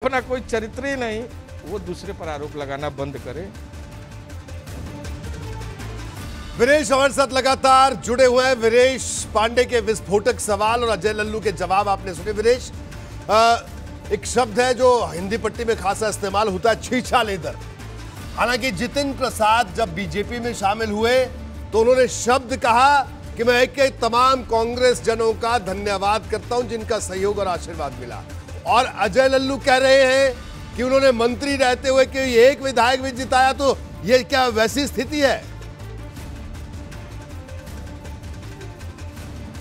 अपना कोई चरित्र ही नहीं, वो दूसरे पर आरोप लगाना बंद करे। वीरेश हमारे साथ लगातार जुड़े हुए हैं। वीरेश पांडे के विस्फोटक सवाल और अजय लल्लू के जवाब आपने सुने। वीरेश, एक शब्द है जो हिंदी पट्टी में खासा इस्तेमाल होता है, छीछा लेदर। हालांकि जितिन प्रसाद जब बीजेपी में शामिल हुए तो उन्होंने शब्द कहा कि मैं एक तमाम कांग्रेस जनों का धन्यवाद करता हूं जिनका सहयोग और आशीर्वाद मिला। और अजय लल्लू कह रहे हैं कि उन्होंने मंत्री रहते हुए कि एक विधायक भी जिताया, तो ये क्या वैसी स्थिति है?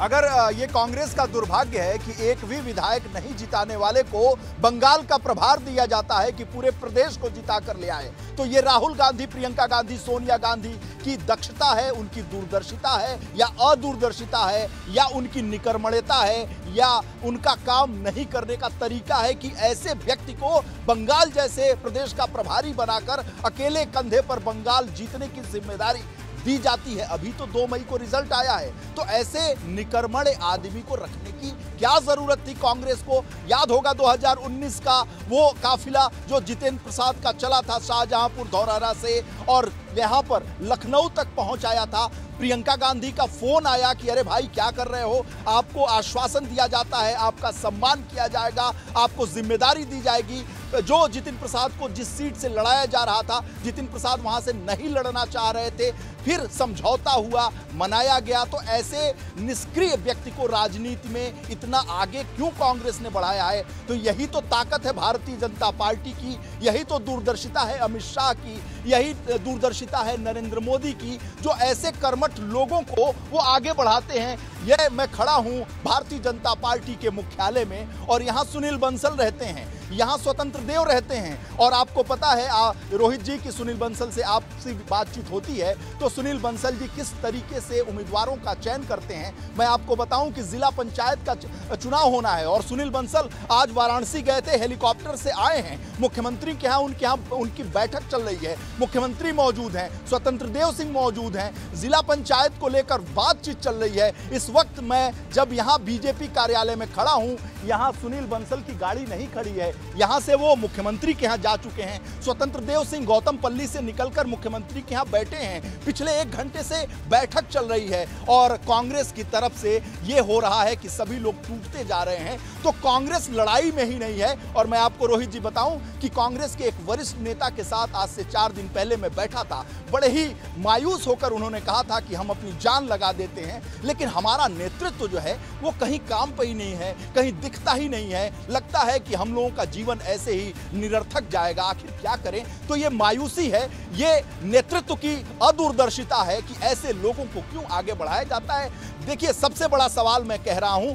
अगर ये कांग्रेस का दुर्भाग्य है कि एक भी विधायक नहीं जिताने वाले को बंगाल का प्रभार दिया जाता है कि पूरे प्रदेश को जिता कर ले आए, तो ये राहुल गांधी, प्रियंका गांधी, सोनिया गांधी की दक्षता है, उनकी दूरदर्शिता है या अदूरदर्शिता है, या उनकी निकर्मण्यता है, या उनका काम नहीं करने का तरीका है कि ऐसे व्यक्ति को बंगाल जैसे प्रदेश का प्रभारी बनाकर अकेले कंधे पर बंगाल जीतने की जिम्मेदारी दी जाती है। अभी तो 2 मई को रिजल्ट आया है, तो ऐसे निकर्मण्य आदमी को रखने की क्या जरूरत थी कांग्रेस को? याद होगा 2019 का वो काफिला जो जितेंद्र प्रसाद का चला था शाहजहांपुर धौरहरा से और यहां पर लखनऊ तक पहुंचाया था। प्रियंका गांधी का फोन आया कि अरे भाई क्या कर रहे हो, आपको आश्वासन दिया जाता है, आपका सम्मान किया जाएगा, आपको जिम्मेदारी दी जाएगी। जो जितिन प्रसाद को जिस सीट से लड़ाया जा रहा था, जितिन प्रसाद वहां से नहीं लड़ना चाह रहे थे, फिर समझौता हुआ, मनाया गया। तो ऐसे निष्क्रिय व्यक्ति को राजनीति में इतना आगे क्यों कांग्रेस ने बढ़ाया है? तो यही तो ताकत है भारतीय जनता पार्टी की, यही तो दूरदर्शिता है अमित शाह की, यही दूरदर्शिता है नरेंद्र मोदी की, जो ऐसे कर्मठ लोगों को वो आगे बढ़ाते हैं। यह मैं खड़ा हूं भारतीय जनता पार्टी के मुख्यालय में और यहां सुनील बंसल रहते हैं, यहां स्वतंत्र देव रहते हैं। और आपको पता है रोहित जी की सुनील बंसल से आपसी बातचीत होती है, तो सुनील बंसल जी किस तरीके से उम्मीदवारों का चयन करते हैं। मैं आपको बताऊं कि जिला पंचायत का चुनाव होना है और सुनील बंसल आज वाराणसी गए थे, हेलीकॉप्टर से आए हैं। मुख्यमंत्री के यहाँ उनके यहाँ उनकी बैठक चल रही है, मुख्यमंत्री मौजूद हैं, स्वतंत्र देव सिंह मौजूद हैं, जिला पंचायत को लेकर बातचीत चल रही है। इस वक्त मैं जब यहाँ बीजेपी कार्यालय में खड़ा हूँ, यहाँ सुनील बंसल की गाड़ी नहीं खड़ी है, यहाँ से वो मुख्यमंत्री के यहाँ जा चुके हैं। स्वतंत्र देव सिंह गौतमपल्ली से निकलकर मुख्यमंत्री के यहाँ बैठे हैं। पिछले 1 घंटे से बैठक चल रही है और कांग्रेस की तरफ से ये हो रहा है कि सभी लोग टूटते जा रहे हैं। तो कांग्रेस लड़ाई में ही नहीं है। और मैं आपको रोहित जी बताऊं कि कांग्रेस के एक वरिष्ठ नेता के साथ आज से 4 दिन पहले मैं बैठा था। बड़े ही मायूस होकर उन्होंने कहा था कि हम अपनी जान लगा देते हैं, लेकिन हमारा नेतृत्व जो है वो कहीं काम पे ही नहीं है, कहीं दिखता ही नहीं है। लगता है कि हम लोगों का जीवन ऐसे ही निरर्थक जाएगा, आखिर क्या करें। तो ये मायूसी है, ये नेतृत्व की अदूरदर्शिता है कि ऐसे लोगों को क्यों आगे बढ़ाया जाता है। देखिए, सबसे बड़ा सवाल मैं कह रहा हूं,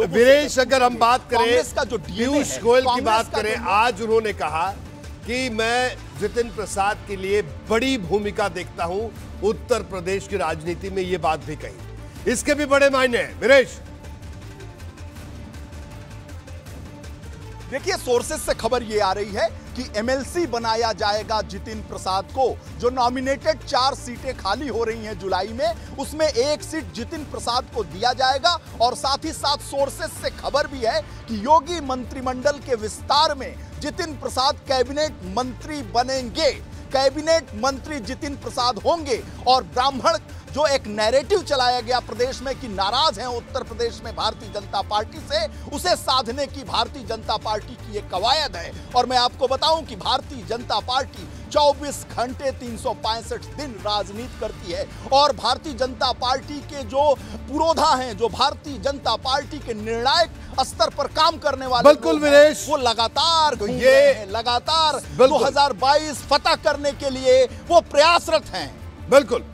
वीरेश अगर हम बात करें का जो पीयूष गोयल की बात करें, आज उन्होंने कहा कि मैं जितिन प्रसाद के लिए बड़ी भूमिका देखता हूं उत्तर प्रदेश की राजनीति में, ये बात भी कही, इसके भी बड़े मायने हैं। वीरेश, देखिए, सोर्सेस से खबर ये आ रही है कि एमएलसी बनाया जाएगा जितिन प्रसाद को। जो नॉमिनेटेड 4 सीटें खाली हो रही हैं जुलाई में, उसमें 1 सीट जितिन प्रसाद को दिया जाएगा। और साथ ही साथ सोर्सेस से खबर भी है कि योगी मंत्रिमंडल के विस्तार में जितिन प्रसाद कैबिनेट मंत्री बनेंगे, कैबिनेट मंत्री जितिन प्रसाद होंगे। और ब्राह्मण जो एक नैरेटिव चलाया गया प्रदेश में कि नाराज हैं उत्तर प्रदेश में भारतीय जनता पार्टी से, उसे साधने की भारतीय जनता पार्टी की एक कवायद है। और मैं आपको बताऊं कि भारतीय जनता पार्टी 24 घंटे 365 दिन राजनीति करती है। और भारतीय जनता पार्टी के जो पुरोधा हैं, जो भारतीय जनता पार्टी के निर्णायक स्तर पर काम करने वाले, बिल्कुल वीरेश, वो लगातार लगातार 2022 फतह करने के लिए वो प्रयासरत हैं। बिल्कुल।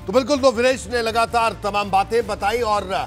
तो वीरेश ने लगातार तमाम बातें बताई और